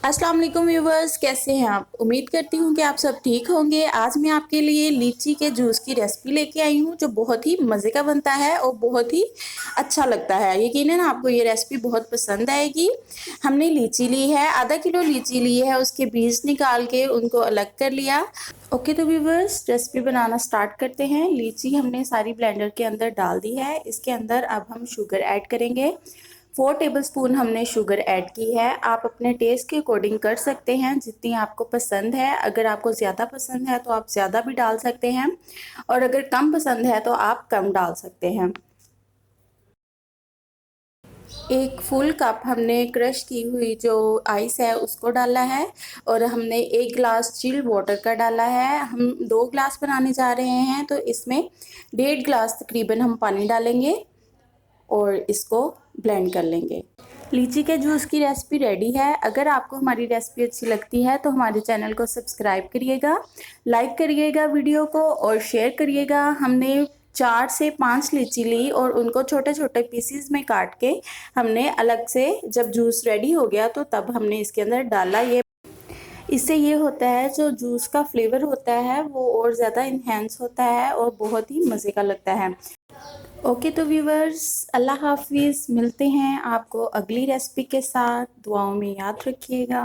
अस्सलाम वालेकुम व्यूवर्स, कैसे हैं आप? उम्मीद करती हूँ कि आप सब ठीक होंगे। आज मैं आपके लिए लीची के जूस की रेसिपी लेके आई हूँ जो बहुत ही मज़े का बनता है और बहुत ही अच्छा लगता है। यकीनन आपको ये रेसिपी बहुत पसंद आएगी। हमने लीची ली है, आधा किलो लीची ली है, उसके बीज निकाल के उनको अलग कर लिया। ओके तो व्यूवर्स, रेसिपी बनाना स्टार्ट करते हैं। लीची हमने सारी ब्लेंडर के अंदर डाल दी है। इसके अंदर अब हम शुगर ऐड करेंगे। 4 टेबलस्पून हमने शुगर ऐड की है। आप अपने टेस्ट के अकॉर्डिंग कर सकते हैं जितनी आपको पसंद है। अगर आपको ज़्यादा पसंद है तो आप ज़्यादा भी डाल सकते हैं और अगर कम पसंद है तो आप कम डाल सकते हैं। एक फुल कप हमने क्रश की हुई जो आइस है उसको डाला है और हमने 1 ग्लास चिल्ड वाटर का डाला है। हम 2 ग्लास बनाने जा रहे हैं तो इसमें 1.5 ग्लास तकरीबन हम पानी डालेंगे और इसको ब्लेंड कर लेंगे। लीची के जूस की रेसिपी रेडी है। अगर आपको हमारी रेसिपी अच्छी लगती है तो हमारे चैनल को सब्सक्राइब करिएगा, लाइक करिएगा वीडियो को और शेयर करिएगा। हमने 4 से 5 लीची ली और उनको छोटे छोटे पीसीज में काट के हमने अलग से, जब जूस रेडी हो गया तो तब हमने इसके अंदर डाला। ये इससे ये होता है जो जूस का फ्लेवर होता है वो और ज़्यादा इन्हेंस होता है और बहुत ही मज़े का लगता है। ओके तो व्यूवर्स, अल्लाह हाफिज़। मिलते हैं आपको अगली रेसिपी के साथ। दुआओं में याद रखिएगा।